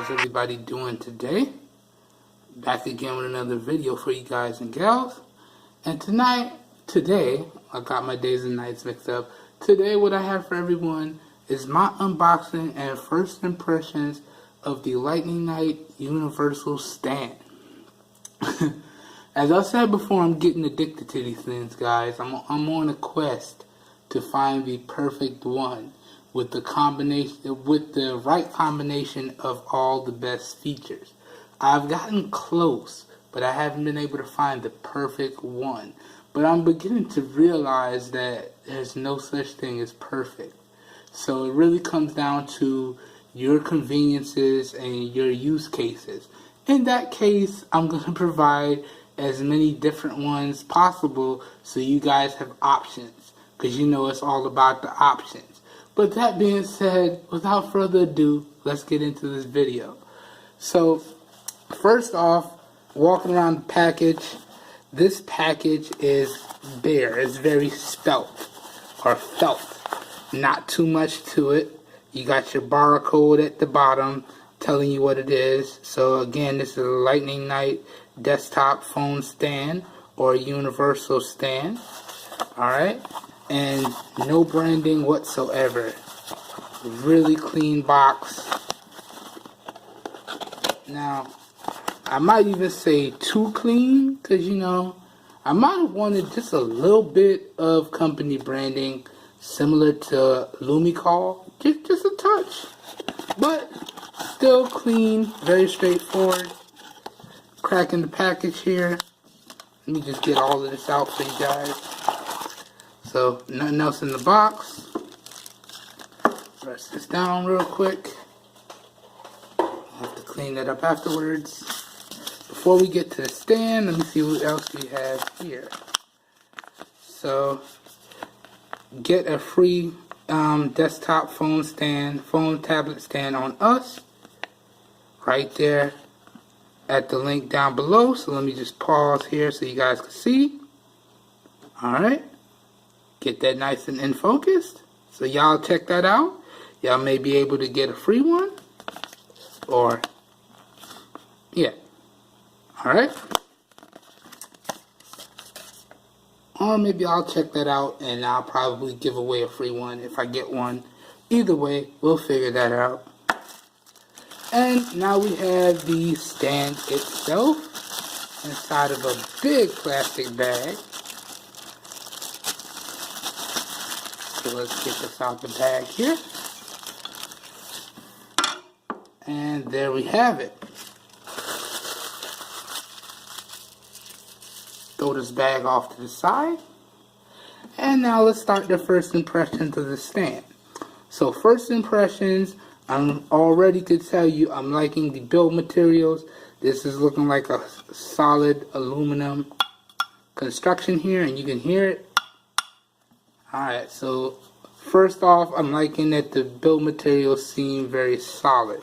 How's everybody doing today? Back again with another video for you guys and gals. And today, I got my days and nights mixed up. Today what I have for everyone is my unboxing and first impressions of the Lightning Knight Universal Stand. As I said before, I'm getting addicted to these things, guys. I'm on a quest to find the perfect one with the right combination of all the best features. I've gotten close, but I haven't been able to find the perfect one. But I'm beginning to realize that there's no such thing as perfect. So it really comes down to your conveniences and your use cases. In that case, I'm going to provide as many different ones possible so you guys have options, because you know it's all about the options. But that being said, without further ado, let's get into this video. So first off, walking around the package, this package is bare. It's very felt. Not too much to it. You got your barcode at the bottom telling you what it is. So again, this is a Lightning Knight desktop phone stand or universal stand. Alright, and no branding whatsoever. Really clean box. Now, I might even say too clean, because you know, I might have wanted just a little bit of company branding similar to Lumicall, just a touch, but still clean, very straightforward. Cracking the package here. Let me just get all of this out for you guys. So nothing else in the box. Press this down real quick. I'll have to clean that up afterwards. Before we get to the stand, let me see what else we have here. So get a free desktop phone tablet stand on us. Right there at the link down below. So let me just pause here so you guys can see. Alright. Get that nice and in focused. So y'all check that out. Y'all may be able to get a free one. Or, yeah. Alright. Or maybe I'll check that out and I'll probably give away a free one if I get one. Either way, we'll figure that out. And now we have the stand itself inside of a big plastic bag. So let's get this out the bag here. And there we have it. Throw this bag off to the side. And now let's start the first impressions of the stand. So first impressions, I already could tell you I'm liking the build materials. This is looking like a solid aluminum construction here, and you can hear it. Alright, so first off, I'm liking that the build materials seem very solid.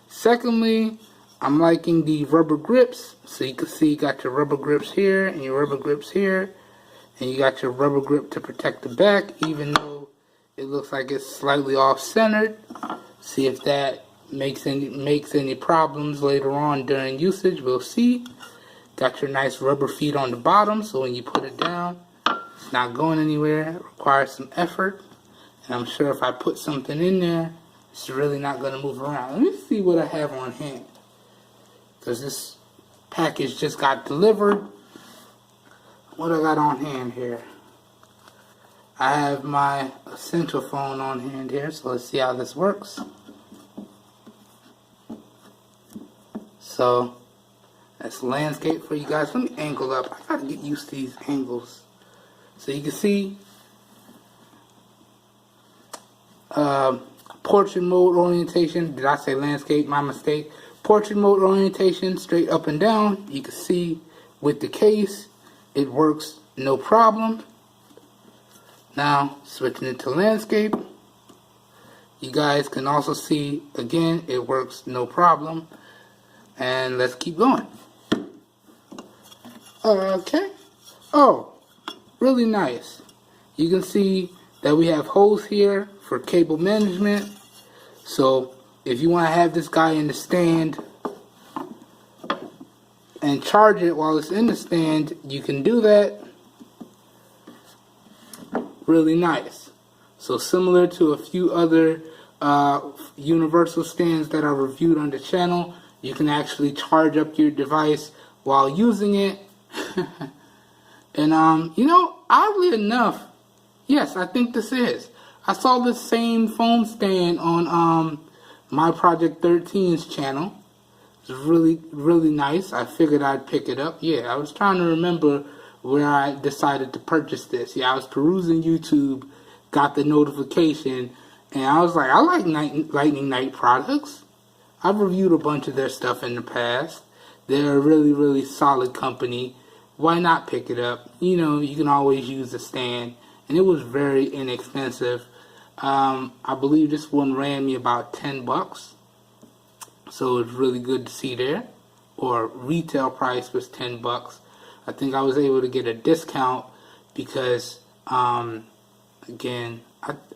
Secondly, I'm liking the rubber grips. So you can see you got your rubber grips here and your rubber grips here. And you got your rubber grip to protect the back, even though it looks like it's slightly off-centered. See if that makes any problems later on during usage. We'll see. Got your nice rubber feet on the bottom, so when you put it down, it's not going anywhere. It requires some effort. And I'm sure if I put something in there, it's really not going to move around. Let me see what I have on hand, because this package just got delivered. What I got on hand here? I have my essential phone on hand here, so let's see how this works. So that's landscape for you guys. Let me angle up. I gotta get used to these angles. So you can see portrait mode orientation. Did I say landscape? My mistake. Portrait mode orientation, straight up and down. You can see with the case, it works no problem. Now, switching it to landscape, you guys can also see, again, it works no problem. And let's keep going. Okay. Oh, really nice. You can see that we have holes here for cable management. So if you want to have this guy in the stand and charge it while it's in the stand, you can do that. Really nice. So similar to a few other universal stands that I reviewed on the channel, you can actually charge up your device while using it. And you know, oddly enough, yes, I think this is. I saw the same phone stand on my Project 13's channel. It's really nice. I figured I'd pick it up. Yeah, I was trying to remember where I decided to purchase this. Yeah, I was perusing YouTube, got the notification, and I was like, I like Lightning Knight products. I've reviewed a bunch of their stuff in the past. They're a really solid company. Why not pick it up? You know, you can always use a stand. And it was very inexpensive. I believe this one ran me about $10. So it's really good to see there. Or retail price was $10. I think I was able to get a discount because, again,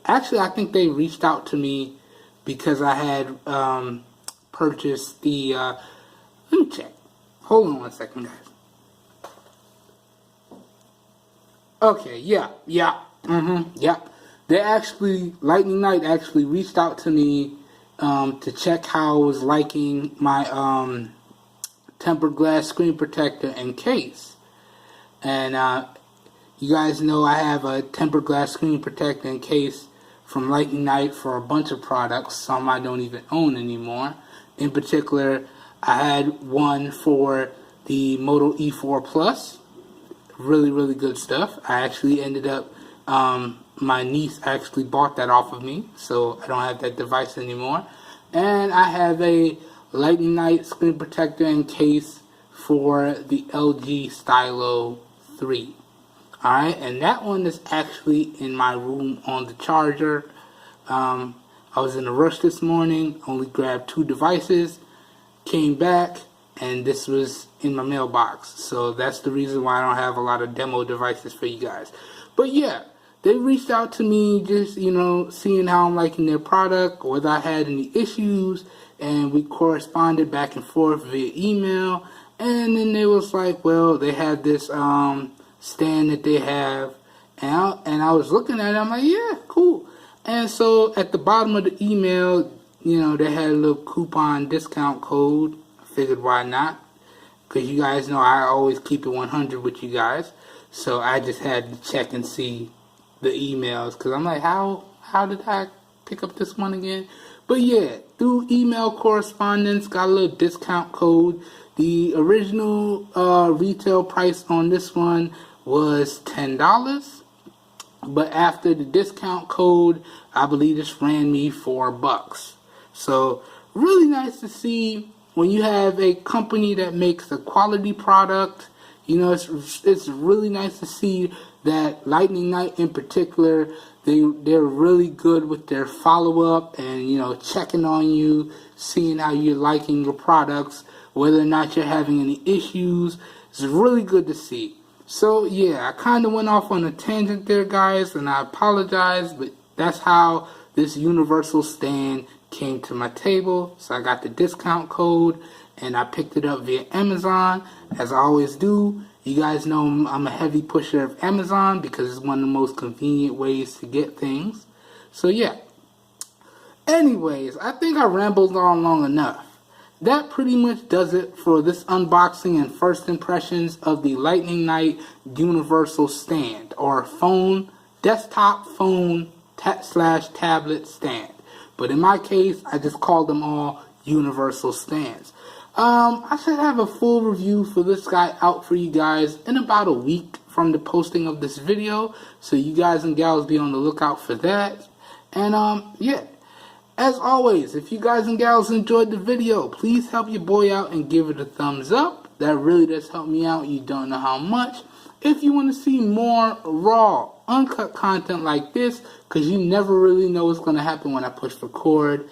I think they reached out to me because I had purchased the, let me check. Hold on 1 second, guys. Okay, yeah. They actually, Lightning Knight actually reached out to me to check how I was liking my tempered glass screen protector and case. And you guys know I have a tempered glass screen protector and case from Lightning Knight for a bunch of products. Some I don't even own anymore. In particular, I had one for the Moto E4 Plus. Really good stuff. I actually ended up, my niece actually bought that off of me, so I don't have that device anymore. And I have a Lightning Knight screen protector and case for the LG Stylo 3. Alright, and that one is actually in my room on the charger. I was in a rush this morning, only grabbed 2 devices, came back, and this was in my mailbox. So that's the reason why I don't have a lot of demo devices for you guys. But yeah, they reached out to me just, you know, seeing how I'm liking their product, whether I had any issues, and we corresponded back and forth via email. And then they was like, well, they had this stand that they have, and I was looking at it, I'm like, yeah, cool. And so at the bottom of the email, you know, they had a little coupon discount code. Figured why not, because you guys know I always keep it 100 with you guys, so I just had to check and see the emails, because I'm like, how did I pick up this one again? But yeah, through email correspondence, got a little discount code. The original retail price on this one was $10, but after the discount code, I believe this ran me $4. So really nice to see. When you have a company that makes a quality product, you know, it's really nice to see that Lightning Knight in particular, they're really good with their follow-up and, you know, checking on you, seeing how you're liking your products, whether or not you're having any issues. It's really good to see. So yeah, I kind of went off on a tangent there, guys, and I apologize, but that's how this universal stand came to my table. So I got the discount code and I picked it up via Amazon, as I always do. You guys know I'm a heavy pusher of Amazon because it's one of the most convenient ways to get things. So yeah, anyways, I think I rambled on long enough. That pretty much does it for this unboxing and first impressions of the Lightning Knight universal stand, or phone, desktop phone slash tablet stand. But in my case, I just call them all universal stands. I should have a full review for this guy out for you guys in about a week from the posting of this video. So you guys and gals be on the lookout for that. And yeah, as always, if you guys and gals enjoyed the video, please help your boy out and give it a thumbs up. That really does help me out. You don't know how much. If you want to see more raw, uncut content like this, because you never really know what's going to happen when I push record.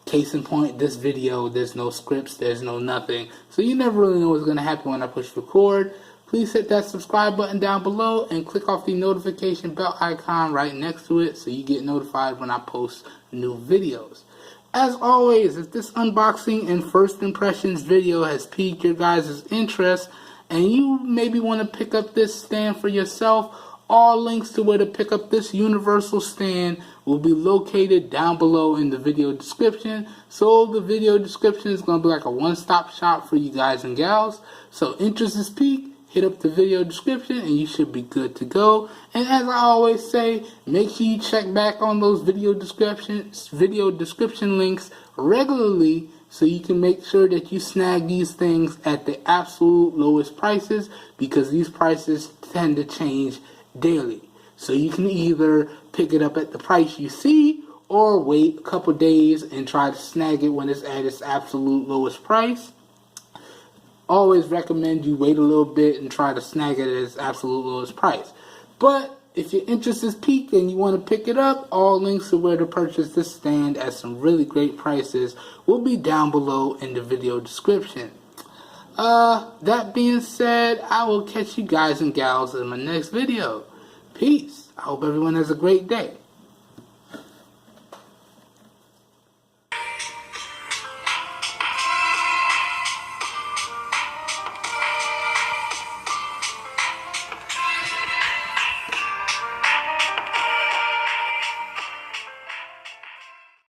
Case in point, this video, there's no scripts, there's no nothing. So you never really know what's going to happen when I push record. Please hit that subscribe button down below and click off the notification bell icon right next to it so you get notified when I post new videos. As always, if this unboxing and first impressions video has piqued your guys' interest and you maybe want to pick up this stand for yourself, all links to where to pick up this universal stand will be located down below in the video description. So the video description is going to be like a one-stop shop for you guys and gals. So interest is piqued, hit up the video description and you should be good to go. And as I always say, make sure you check back on those video description links regularly so you can make sure that you snag these things at the absolute lowest prices, because these prices tend to change daily. So you can either pick it up at the price you see or wait a couple days and try to snag it when it's at its absolute lowest price. Always recommend you wait a little bit and try to snag it at its absolute lowest price. But if your interest is piqued and you want to pick it up, all links to where to purchase this stand at some really great prices will be down below in the video description. That being said, I will catch you guys and gals in my next video. Peace. I hope everyone has a great day.